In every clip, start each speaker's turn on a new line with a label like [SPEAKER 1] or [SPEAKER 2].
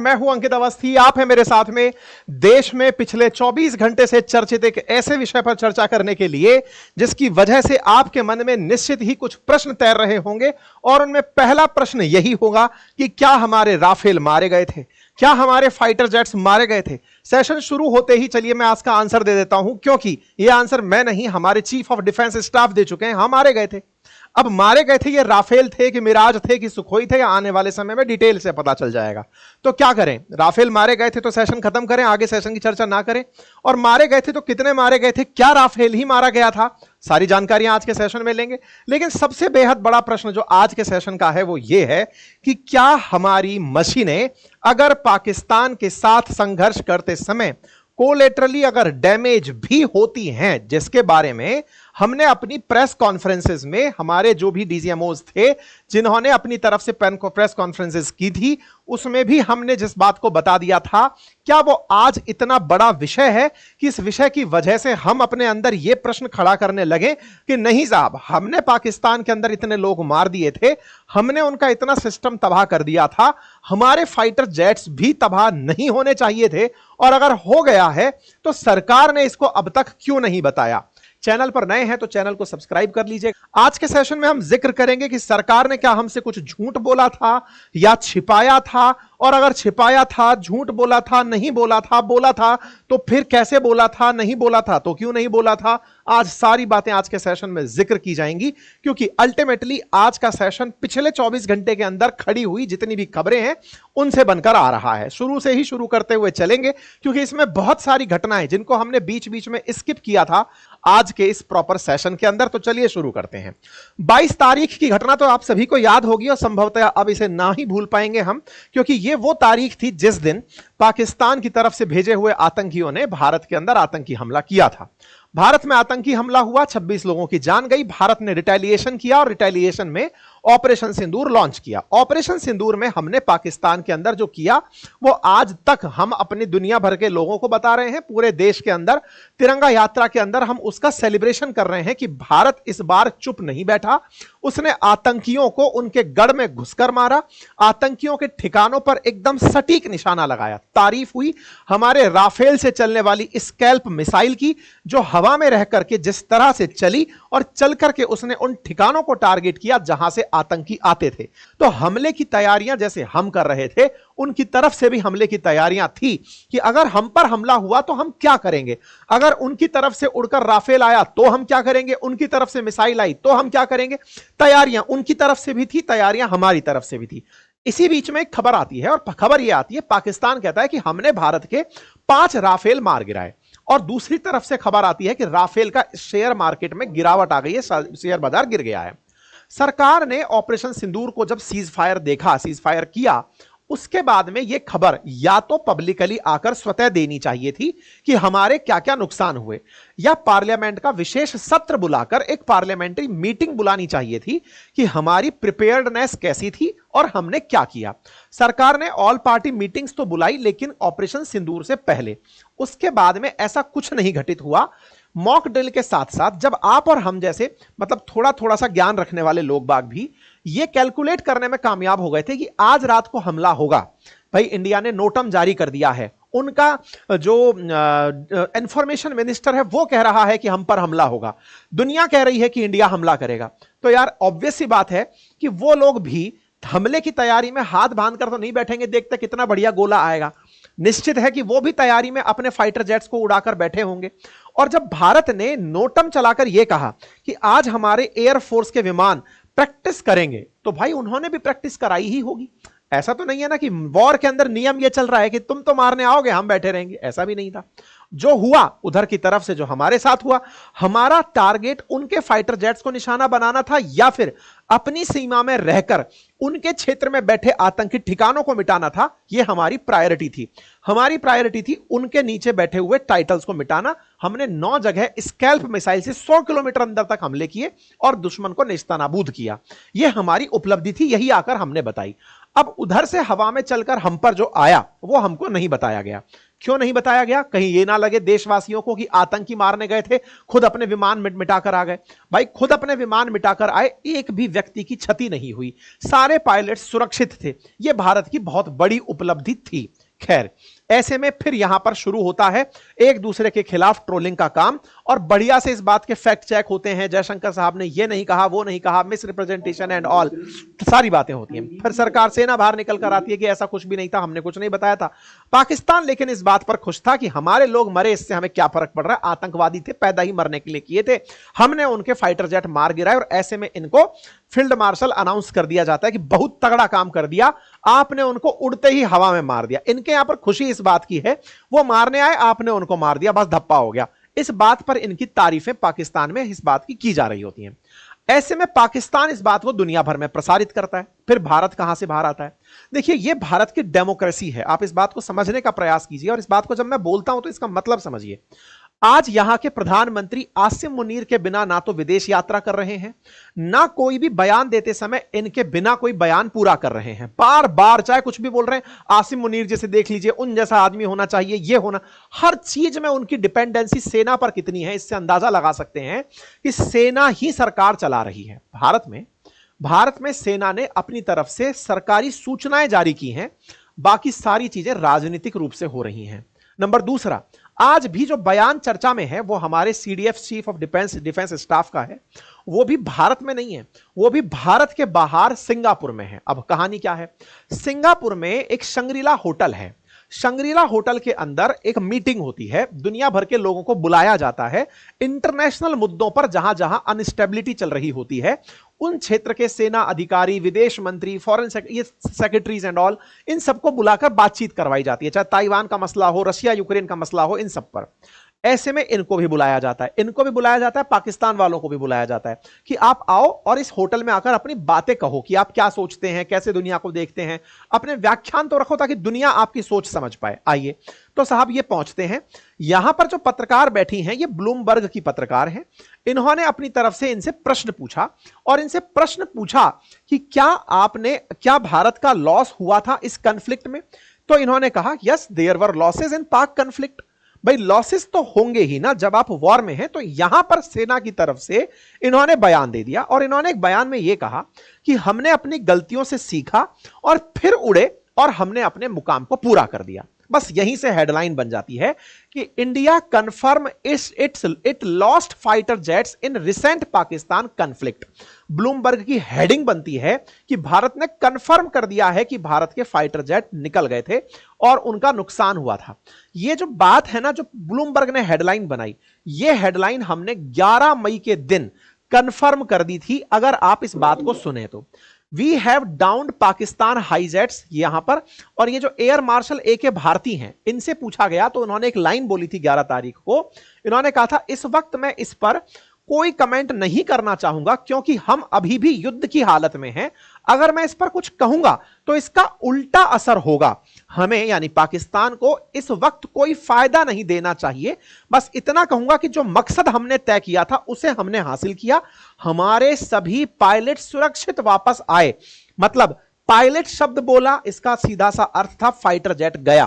[SPEAKER 1] मैं हूं अंकित अवस्थी, आप हैं मेरे साथ में। देश में पिछले 24 घंटे से चर्चित एक ऐसे विषय पर चर्चा करने के लिए जिसकी वजह से आपके मन में निश्चित ही कुछ प्रश्न तैर रहे होंगे, और उनमें पहला प्रश्न यही होगा कि क्या हमारे राफेल मारे गए थे, क्या हमारे फाइटर जेट्स मारे गए थे। सेशन शुरू होते ही चलिए मैं आज का आंसर दे देता हूं, क्योंकि यह आंसर मैं नहीं, हमारे चीफ ऑफ डिफेंस स्टाफ दे चुके हैं। हाँ, मारे गए थे। अब मारे गए थे ये राफेल थे कि मिराज थे कि सुखोई थे, या आने वाले समय में डिटेल से पता चल जाएगा। तो क्या करें, राफेल मारे गए थे तो सेशन खत्म करें, आगे सेशन की चर्चा ना करें? और मारे गए थे तो कितने मारे गए थे, क्या राफेल ही मारा गया था? सारी जानकारियां आज के सेशन में लेंगे। लेकिन सबसे बेहद बड़ा प्रश्न जो आज के सेशन का है वो ये है कि क्या हमारी मशीनें अगर पाकिस्तान के साथ संघर्ष करते समय कोलेटरली अगर डैमेज भी होती हैं, जिसके बारे में हमने अपनी प्रेस कॉन्फ्रेंसेस में हमारे जो भी डीजीएमओज थे जिन्होंने अपनी तरफ से प्रेस कॉन्फ्रेंसेस की थी, उसमें भी हमने जिस बात को बता दिया था, क्या वो आज इतना बड़ा विषय है कि इस विषय की वजह से हम अपने अंदर यह प्रश्न खड़ा करने लगे कि नहीं साहब, हमने पाकिस्तान के अंदर इतने लोग मार दिए थे, हमने उनका इतना सिस्टम तबाह कर दिया था, हमारे फाइटर जेट्स भी तबाह नहीं होने चाहिए थे, और अगर हो गया है तो सरकार ने इसको अब तक क्यों नहीं बताया? चैनल पर नए हैं तो चैनल को सब्सक्राइब कर लीजिए। आज के सेशन में हम जिक्र करेंगे कि सरकार ने क्या हमसे कुछ झूठ बोला था या छिपाया था, और अगर छिपाया था, झूठ बोला था, नहीं बोला था तो फिर कैसे बोला था, नहीं बोला था तो क्यों नहीं बोला था? आज सारी बातें आज के सेशन में जिक्र की जाएंगी, क्योंकि अल्टीमेटली आज का सेशन पिछले 24 घंटे के अंदर खड़ी हुई जितनी भी खबरें हैं उनसे बनकर आ रहा है। शुरू से ही शुरू करते हुए चलेंगे, क्योंकि इसमें बहुत सारी घटनाएं जिनको हमने बीच बीच में स्किप किया था आज के इस प्रॉपर सेशन के अंदर। तो चलिए शुरू करते हैं। 22 तारीख की घटना तो आप सभी को याद होगी, और संभवतः अब इसे ना ही भूल पाएंगे हम, क्योंकि यह वो तारीख थी जिस दिन पाकिस्तान की तरफ से भेजे हुए आतंकियों ने भारत के अंदर आतंकी हमला किया था। भारत में आतंकी हमला हुआ, 26 लोगों की जान गई। भारत ने रिटेलिएशन किया, और रिटेलिएशन में ऑपरेशन सिंदूर लॉन्च किया। ऑपरेशन सिंदूर में हमने पाकिस्तान के अंदर जो किया वो आज तक हम अपनी दुनिया भर के लोगों को बता रहे हैं। पूरे देश के अंदर तिरंगा यात्रा के अंदर हम उसका सेलिब्रेशन कर रहे हैं कि भारत इस बार चुप नहीं बैठा, उसने आतंकियों को उनके गढ़ में घुसकर मारा, आतंकियों के ठिकानों पर एकदम सटीक निशाना लगाया। तारीफ हुई हमारे राफेल से चलने वाली स्कैल्प मिसाइल की, जो हवा में रह करके जिस तरह से चली और चल करके उसने उन ठिकानों को टारगेट किया जहां से आतंकी आते थे। तो हमले की तैयारियां जैसे हम कर रहे थे, उनकी तरफ से भी हमले की तैयारियां थी कि अगर हम पर हमला हुआ तो हम क्या करेंगे, अगर उनकी तरफ से उड़कर राफेल आया तो हम क्या करेंगे, उनकी तरफ से मिसाइल आई तो हम क्या करेंगे। तैयारियां उनकी तरफ से भी थी, तैयारियां हमारी तरफ से भी थी। इसी बीच में एक खबर आती है, और खबर यह आती है पाकिस्तान कहता है कि हमने भारत के 5 राफेल मार गिराए, और दूसरी तरफ से खबर आती है कि राफेल का शेयर मार्केट में गिरावट आ गई है, शेयर बाजार गिर गया है। सरकार ने ऑपरेशन सिंदूर को जब सीज फायर देखा, सीज फायर किया, उसके बाद में यह खबर या तो पब्लिकली आकर स्वतः देनी चाहिए थी कि हमारे क्या क्या नुकसान हुए, या पार्लियामेंट का विशेष सत्र बुलाकर एक पार्लियामेंट्री मीटिंग बुलानी चाहिए थी कि हमारी प्रिपेयर्डनेस कैसी थी और हमने क्या किया। सरकार ने ऑल पार्टी मीटिंग्स तो बुलाई, लेकिन ऑपरेशन सिंदूर से पहले, उसके बाद में ऐसा कुछ नहीं घटित हुआ। मॉक ड्रिल के साथ साथ जब आप और हम जैसे मतलब थोड़ा थोड़ा सा ज्ञान रखने वाले लोग बाग भी ये कैलकुलेट करने में कामयाब हो गए थे कि आज रात को हमला होगा, भाई इंडिया ने नोटम जारी कर दिया है, उनका जो इंफॉर्मेशन मिनिस्टर है वो कह रहा है कि हम पर हमला होगा, दुनिया कह रही है कि इंडिया हमला करेगा, तो यार ऑब्वियस सी बात है कि वो लोग भी हमले की तैयारी में हाथ बांधकर तो नहीं बैठेंगे, देखते कितना बढ़िया गोला आएगा। निश्चित है कि वो भी तैयारी में अपने फाइटर जेट्स को उड़ाकर बैठे होंगे। और जब भारत ने नोटम चलाकर यह कहा कि आज हमारे एयरफोर्स के विमान प्रैक्टिस करेंगे, तो भाई उन्होंने भी प्रैक्टिस कराई ही होगी। ऐसा तो नहीं है ना कि वॉर के अंदर नियम यह चल रहा है कि तुम तो मारने आओगे हम बैठे रहेंगे, ऐसा भी नहीं था। जो हुआ उधर की तरफ से, जो हमारे साथ हुआ, हमारा टारगेट उनके फाइटर जेट्स को निशाना बनाना था, या फिर अपनी सीमा में रहकर उनके क्षेत्र में बैठे आतंकी ठिकानों को मिटाना था। यह हमारी प्रायोरिटी थी। हमारी प्रायोरिटी थी उनके नीचे बैठे हुए टाइटल्स को मिटाना। हमने 9 जगह स्कैल्प मिसाइल से 100 किलोमीटर अंदर तक हमले किए और दुश्मन को नेस्तनाबूद किया। यह हमारी उपलब्धि थी, यही आकर हमने बताई। अब उधर से हवा में चलकर हम पर जो आया वो हमको नहीं बताया गया। क्यों नहीं बताया गया? कहीं ये ना लगे देशवासियों को कि आतंकी मारने गए थे, खुद अपने विमान मिटाकर आ गए। भाई खुद अपने विमान मिटाकर आए, एक भी व्यक्ति की क्षति नहीं हुई, सारे पायलट सुरक्षित थे। यह भारत की बहुत बड़ी उपलब्धि थी। खैर, ऐसे में फिर यहां पर शुरू होता है एक दूसरे के खिलाफ ट्रोलिंग का काम, और बढ़िया से इस बात के फैक्ट चेक होते हैं, जयशंकर साहब ने ये नहीं कहा, वो नहीं कहा, मिस रिप्रेजेंटेशन एंड ऑल, सारी बातें होती हैं। फिर सरकार सेना बाहर निकल कर आती है कि ऐसा कुछ भी नहीं था, हमने कुछ नहीं बताया था। पाकिस्तान लेकिन इस बात पर खुश था कि हमारे लोग मरे, इससे हमें क्या फर्क पड़ रहा है, आतंकवादी थे, पैदा ही मरने के लिए किए थे, हमने उनके फाइटर जेट मार गिराए। और ऐसे में इनको फील्ड मार्शल अनाउंस कर दिया जाता है कि बहुत तगड़ा काम कर दिया आपने, उनको उड़ते ही हवा में मार दिया। इनके यहां पर खुशी इस बात की है, वो मारने आए, आपने उनको मार दिया, बस धप्पा हो गया। इस बात पर इनकी तारीफें पाकिस्तान में इस बात की जा रही होती हैं। ऐसे में पाकिस्तान इस बात को दुनिया भर में प्रसारित करता है। फिर भारत कहां से बाहर आता है? देखिए, यह भारत की डेमोक्रेसी है, आप इस बात को समझने का प्रयास कीजिए, और इस बात को जब मैं बोलता हूं तो इसका मतलब समझिए। आज यहां के प्रधानमंत्री आसिम मुनीर के बिना ना तो विदेश यात्रा कर रहे हैं, ना कोई भी बयान देते समय इनके बिना कोई बयान पूरा कर रहे हैं। बार बार चाहे कुछ भी बोल रहे हैं, आसिम मुनीर जैसे देख लीजिए, उन जैसा आदमी होना चाहिए, ये होना, हर चीज में उनकी डिपेंडेंसी सेना पर कितनी है, इससे अंदाजा लगा सकते हैं कि सेना ही सरकार चला रही है। भारत में सेना ने अपनी तरफ से सरकारी सूचनाएं जारी की हैं, बाकी सारी चीजें राजनीतिक रूप से हो रही हैं। नंबर दूसरा, आज भी जो बयान चर्चा में है वो हमारे CDF chief of defence staff का है, वो भी भारत में नहीं है, वो भी भारत के बाहर सिंगापुर में है। अब कहानी क्या है? सिंगापुर में एक शंग्रीला होटल है, शंग्रीला होटल के अंदर एक मीटिंग होती है, दुनिया भर के लोगों को बुलाया जाता है इंटरनेशनल मुद्दों पर, जहां जहां अनस्टेबिलिटी चल रही होती है, उन क्षेत्र के सेना अधिकारी, विदेश मंत्री, फॉरेन सेक्रेटरीज एंड ऑल, इन सबको बुलाकर बातचीत करवाई जाती है, चाहे ताइवान का मसला हो, रशिया यूक्रेन का मसला हो, इन सब पर। ऐसे में इनको भी बुलाया जाता है, इनको भी बुलाया जाता है, पाकिस्तान वालों को भी बुलाया जाता है कि आप आओ और इस होटल में आकर अपनी बातें कहो कि आप क्या सोचते हैं, कैसे दुनिया को देखते हैं, अपने व्याख्यान तो रखो ताकि दुनिया आपकी सोच समझ पाए। आइए, तो साहब ये पहुंचते हैं, यहां पर जो पत्रकार बैठी हैं ये ब्लूमबर्ग की पत्रकार हैं। इन्होंने अपनी तरफ से इनसे प्रश्न पूछा, और इनसे प्रश्न पूछा कि क्या भारत का लॉस हुआ था इस कॉन्फ्लिक्ट में? तो इन्होंने कहा, yes there were losses in Pak conflict. भाई लॉसेस तो होंगे ही ना, जब आप वॉर में हैं। तो यहां पर सेना की तरफ से इन्होंने बयान दे दिया, और इन्होंने एक बयान में यह कहा कि हमने अपनी गलतियों से सीखा और फिर उड़े और हमने अपने मुकाम को पूरा कर दिया। बस यहीं से हेडलाइन बन जाती है कि India confirm it lost fighter jets in recent Pakistan conflict. Bloomberg की हेडिंग बनती है कि भारत ने कंफर्म कर दिया है कि भारत के फाइटर जेट निकल गए थे और उनका नुकसान हुआ था। यह जो बात है ना, जो ब्लूमबर्ग ने हेडलाइन बनाई, यह हेडलाइन हमने 11 मई के दिन कंफर्म कर दी थी। अगर आप इस बात को सुने तो we have downed Pakistan high jets यहां पर। और ये जो एयर मार्शल AK भारती हैं, इनसे पूछा गया तो उन्होंने एक लाइन बोली थी 11 तारीख को, इन्होंने कहा था, इस वक्त मैं इस पर कोई कमेंट नहीं करना चाहूंगा क्योंकि हम अभी भी युद्ध की हालत में हैं। अगर मैं इस पर कुछ कहूंगा तो इसका उल्टा असर होगा, हमें यानी पाकिस्तान को इस वक्त कोई फायदा नहीं देना चाहिए। बस इतना कहूंगा कि जो मकसद हमने तय किया था उसे हमने हासिल किया, हमारे सभी पायलट सुरक्षित वापस आए। मतलब पायलट शब्द बोला, इसका सीधा सा अर्थ था फाइटर जेट गया,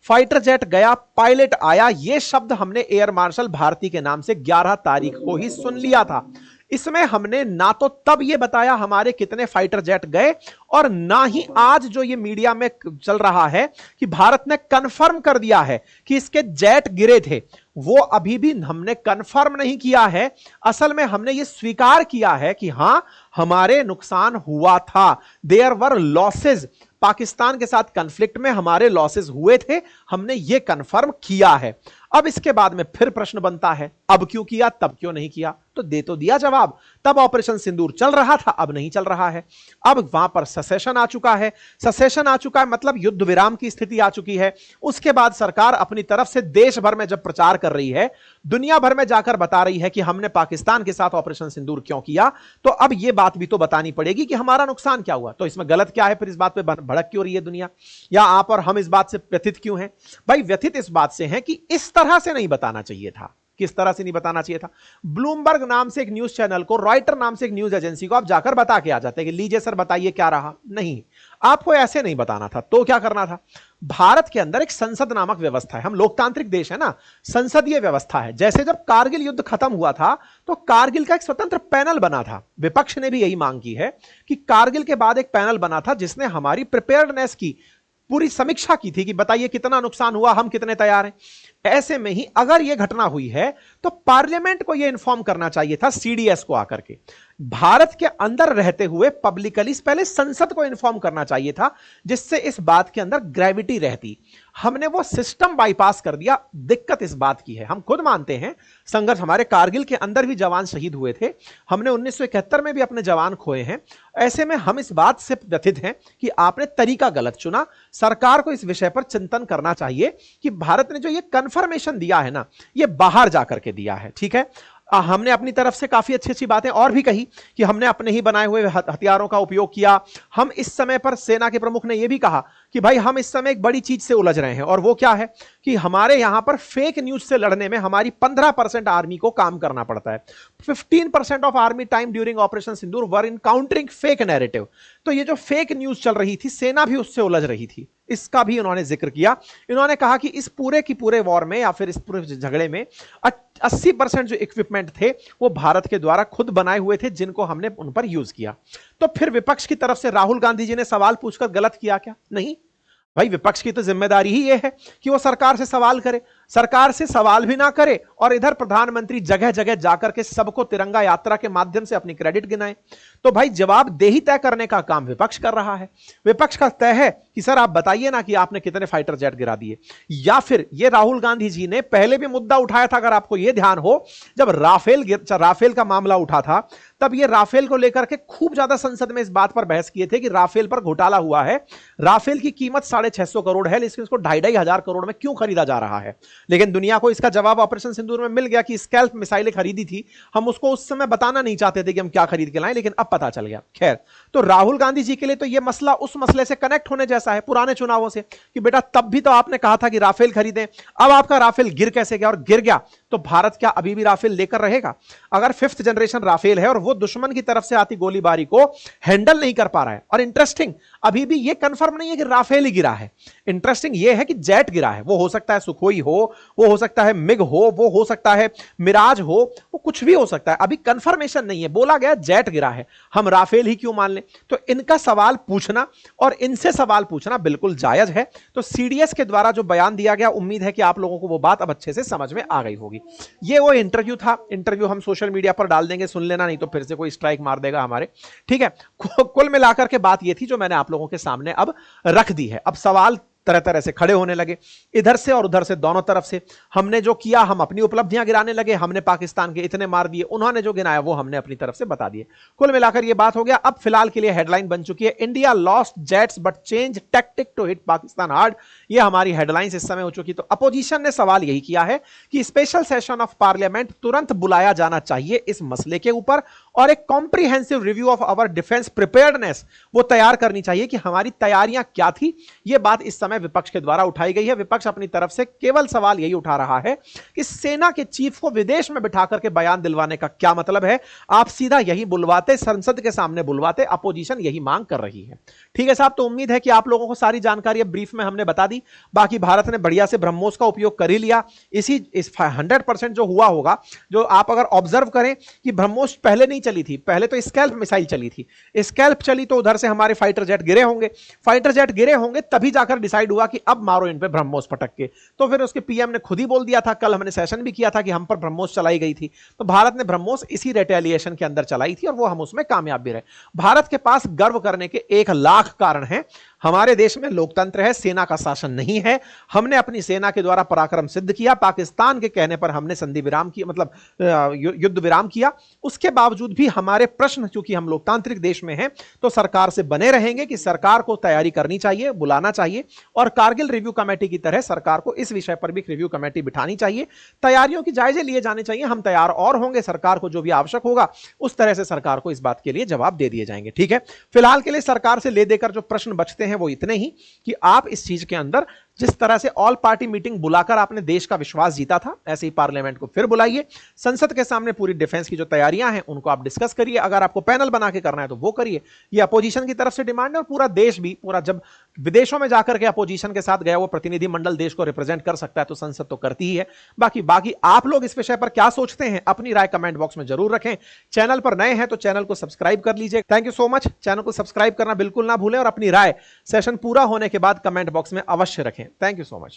[SPEAKER 1] फाइटर जेट गया, पायलट आया। यह शब्द हमने एयर मार्शल भारती के नाम से 11 तारीख को ही सुन लिया था। इसमें हमने ना तो तब यह बताया हमारे कितने फाइटर जेट गए, और ना ही आज जो ये मीडिया में चल रहा है कि भारत ने कंफर्म कर दिया है कि इसके जेट गिरे थे, वो अभी भी हमने कंफर्म नहीं किया है। असल में हमने ये स्वीकार किया है कि हां, हमारे नुकसान हुआ था, देयर वर लॉसेस, पाकिस्तान के साथ कॉन्फ्लिक्ट में हमारे लॉसेस हुए थे, हमने ये कंफर्म किया है। अब इसके बाद में फिर प्रश्न बनता है, अब क्यों किया, तब क्यों नहीं किया? तो दे तो दिया जवाब, तब ऑपरेशन सिंदूर चल रहा था, अब नहीं चल रहा है। अब वहां पर सेसेशन आ चुका है, सेसेशन आ चुका है मतलब युद्ध विराम की स्थिति आ चुकी है। उसके बाद सरकार अपनी तरफ से देश भर में जब प्रचार कर रही है, दुनिया भर में जाकर बता रही है कि हमने पाकिस्तान के साथ ऑपरेशन सिंदूर क्यों किया, तो अब यह बात भी तो बतानी पड़ेगी कि हमारा नुकसान क्या हुआ। तो इसमें गलत क्या है? फिर इस बात पर भड़क क्यों रही है दुनिया, या आप और हम इस बात से व्यथित क्यों हैं? भाई व्यथित इस बात से हैं कि इस तरह से नहीं बताना चाहिए था। किस तरह से नहीं बताना चाहिए था? ब्लूमबर्ग नाम से एक न्यूज चैनल को, रॉयटर नाम से एक न्यूज एजेंसी को आप जाकर बता के आ जाते कि लीजिए सर बताइए क्या रहा। नहीं, आपको ऐसे नहीं बताना था। तो क्या करना था? भारत के अंदर एक संसद नामक व्यवस्था है, हम लोकतांत्रिक देश है ना, संसदीय व्यवस्था है। जैसे जब कारगिल युद्ध खत्म हुआ था तो कारगिल का एक स्वतंत्र पैनल बना था, विपक्ष ने भी यही मांग की है कि कारगिल के बाद एक पैनल बना था जिसने हमारी प्रिपेयर्डनेस की पूरी समीक्षा की थी कि बताइए कितना नुकसान हुआ, हम कितने तैयार हैं। ऐसे में ही अगर यह घटना हुई है तो पार्लियामेंट को यह इन्फॉर्म करना चाहिए था, सीडीएस को आकर के भारत के अंदर रहते हुए पब्लिकली पहले संसद को इन्फॉर्म करना चाहिए था, जिससे इस बात के अंदर ग्रेविटी रहती। हमने वो सिस्टम बाईपास कर दिया। दिक्कत इस बात की है, हम खुद मानते हैं संघर्ष, हमारे कारगिल के अंदर भी जवान शहीद हुए थे, हमने 1971 में भी अपने जवान खोए हैं। ऐसे में हम इस बात से व्यथित हैं कि आपने तरीका गलत चुना। सरकार को इस विषय पर चिंतन करना चाहिए कि भारत ने जो ये कंफर्मेशन दिया है ना, ये बाहर जाकर के दिया है। ठीक है, हमने अपनी तरफ से काफी अच्छी अच्छी बातें और भी कही कि हमने अपने ही बनाए हुए हथियारों का उपयोग किया। हम इस समय पर, सेना के प्रमुख ने यह भी कहा कि भाई हम इस समय एक बड़ी चीज से उलझ रहे हैं, और वो क्या है कि हमारे यहां पर फेक न्यूज से लड़ने में हमारी 15% आर्मी को काम करना पड़ता है। 15% of army time during operation Sindoor were in countering fake narrative. तो ये जो फेक न्यूज चल रही थी, सेना भी उससे उलझ रही थी, इसका भी उन्होंने जिक्र किया। इन्होंने कहा कि इस पूरे की पूरे वॉर में या फिर इस पूरे झगड़े में 80% जो इक्विपमेंट थे वो भारत के द्वारा खुद बनाए हुए थे, जिनको हमने उन पर यूज किया। तो फिर विपक्ष की तरफ से राहुल गांधी जी ने सवाल पूछकर गलत किया क्या? नहीं भाई, विपक्ष की तो जिम्मेदारी ही यह है कि वो सरकार से सवाल करे। सरकार से सवाल भी ना करे और इधर प्रधानमंत्री जगह जगह जाकर के सबको तिरंगा यात्रा के माध्यम से अपनी क्रेडिट गिनाए। तो भाई जवाबदेही तय करने का काम विपक्ष कर रहा है। विपक्ष का तय है कि सर आप बताइए ना कि आपने कितने फाइटर जेट गिरा दिए। या फिर ये राहुल गांधी जी ने पहले भी मुद्दा उठाया था, अगर आपको यह ध्यान हो, जब राफेल का मामला उठा था तब ये राफेल को लेकर के खूब ज्यादा संसद में इस बात पर बहस किए थे कि राफेल पर घोटाला हुआ है। राफेल की कीमत 650 करोड़ है, लेकिन इसको 2,500 करोड़ में क्यों खरीदा जा रहा है? लेकिन दुनिया को इसका जवाब ऑपरेशन सिंदूर में मिल गया कि स्कैल्प मिसाइलें खरीदी थी। हम उसको उस समय बताना नहीं चाहते थे कि हम क्या खरीद के लाएं, लेकिन अब पता चल गया। खैर, तो राहुल गांधी जी के लिए तो यह मसला उस मसले से कनेक्ट होने जैसा है, पुराने चुनावों से, कि बेटा तब भी तो आपने कहा था कि राफेल खरीदें, अब आपका राफेल गिर कैसे गया? और गिर गया तो भारत क्या अभी भी राफेल लेकर रहेगा? अगर 5th जनरेशन राफेल है और वो दुश्मन की तरफ से आती गोलीबारी को हैंडल नहीं कर पा रहा है, और इंटरेस्टिंग अभी भी ये कंफर्म नहीं है कि राफेल ही गिरा है, इंटरेस्टिंग ये है कि जेट गिरा है। वो हो सकता है सुखोई हो, वो हो सकता है मिग वो हो सकता है मिराज हो, वो कुछ भी हो सकता है, अभी कंफर्मेशन नहीं है। बोला गया जेट गिरा है, हम राफेल ही क्यों मान लें? तो इनका सवाल पूछना और इनसे सवाल पूछना बिल्कुल जायज है। तो सीडीएस के द्वारा जो बयान दिया गया, उम्मीद है कि आप लोगों को वो बात अब अच्छे से समझ में आ गई होगी। ये वो इंटरव्यू था, इंटरव्यू हम सोशल मीडिया पर डाल देंगे, सुन लेना, नहीं तो फिर से कोई स्ट्राइक मार देगा हमारे। ठीक है, कुल मिलाकर के बात ये थी जो मैंने आप लोगों के सामने अब रख दी है। अब सवाल तरह तरह से खड़े होने लगे, इधर से और उधर से, दोनों तरफ से। हमने जो किया, हम अपनी उपलब्धियां गिराने लगे, हमने पाकिस्तान के इतने मार दिए, उन्होंने जो गिनाया वो हमने अपनी तरफ से बता दिए। कुल मिलाकर ये बात हो गया। अब फिलहाल के लिए हेडलाइन बन चुकी है, India lost jets but change tactic to hit Pakistan hard. ये हमारी हेडलाइंस इस समय हो चुकी। तो अपोजिशन ने सवाल यही किया है कि स्पेशल सेशन ऑफ पार्लियामेंट तुरंत बुलाया जाना चाहिए इस मसले के ऊपर, और एक comprehensive review of our defence preparedness वो तैयार करनी चाहिए कि हमारी तैयारियां क्या थी। यह बात इस समय विपक्ष के द्वारा उठाई गई है। विपक्ष अपनी तरफ से केवल सवाल यही उठा रहा है कि सेना के चीफ को विदेश में बिठा करके बयान दिलवाने का क्या मतलब है? आप सीधा यही बुलवाते, संसद के सामने बुलवाते। अपोजिशन यही मांग कर रही है। ठीक है साहब, तो उम्मीद है कि आप लोगों को सारी जानकारी ब्रीफ में हमने बता दी। बाकी भारत ने बढ़िया से ब्रह्मोस का उपयोग कर ही लिया। इस 100% जो हुआ होगा, जो आप अगर ऑब्जर्व करें कि ब्रह्मोस पहले नहीं चली थी, पहले तो स्कैल्प मिसाइल चली थी। स्कैल्प चली तो उधर से हमारे फाइटर जेट गिरे होंगे, फाइटर जेट गिरे होंगे, तभी जाकर डिसाइड हुआ कि अब मारो इन पे ब्रह्मोस पटक के। तो फिर उसके पीएम ने खुद ही बोल दिया था, कल हमने सेशन भी किया था कि हम पर ब्रह्मोस चलाई गई थी। तो भारत ने ब्रह्मोस इसी रिटेलिएशन के अंदर चलाई थी और वो हम उसमें कामयाब भी रहे। भारत के पास गर्व करने के 1,00,000 कारण हैं। हमारे देश में लोकतंत्र है, सेना का शासन नहीं है। हमने अपनी सेना के द्वारा पराक्रम सिद्ध किया। पाकिस्तान के कहने पर हमने संधि विराम किया, मतलब युद्ध विराम किया। उसके बावजूद भी हमारे प्रश्न, चूंकि हम लोकतांत्रिक देश में हैं, तो सरकार से बने रहेंगे कि सरकार को तैयारी करनी चाहिए, बुलाना चाहिए, और कारगिल रिव्यू कमेटी की तरह सरकार को इस विषय पर भी रिव्यू कमेटी बिठानी चाहिए। तैयारियों की जायजे लिए जाने चाहिए। हम तैयार और होंगे, सरकार को जो भी आवश्यक होगा उस तरह से सरकार को इस बात के लिए जवाब दे दिए जाएंगे। ठीक है, फिलहाल के लिए सरकार से ले देकर जो प्रश्न बचते हैं वो इतने ही कि आप इस चीज के अंदर जिस तरह से ऑल पार्टी मीटिंग बुलाकर आपने देश का विश्वास जीता था, ऐसे ही पार्लियामेंट को फिर बुलाइए। संसद के सामने पूरी डिफेंस की जो तैयारियां हैं उनको आप डिस्कस करिए। अगर आपको पैनल बना के करना है तो वो करिए। ये अपोजिशन की तरफ से डिमांड है, और पूरा देश भी, पूरा जब विदेशों में जाकर के अपोजिशन के साथ गया वो प्रतिनिधि मंडल देश को रिप्रेजेंट कर सकता है तो संसद तो करती ही है। बाकी आप लोग इस विषय पर क्या सोचते हैं, अपनी राय कमेंट बॉक्स में जरूर रखें। चैनल पर नए हैं तो चैनल को सब्सक्राइब कर लीजिए। Thank you so much. Channel को सब्सक्राइब करना बिल्कुल ना भूलें और अपनी राय सेशन पूरा होने के बाद कमेंट बॉक्स में अवश्य रखें। Thank you so much.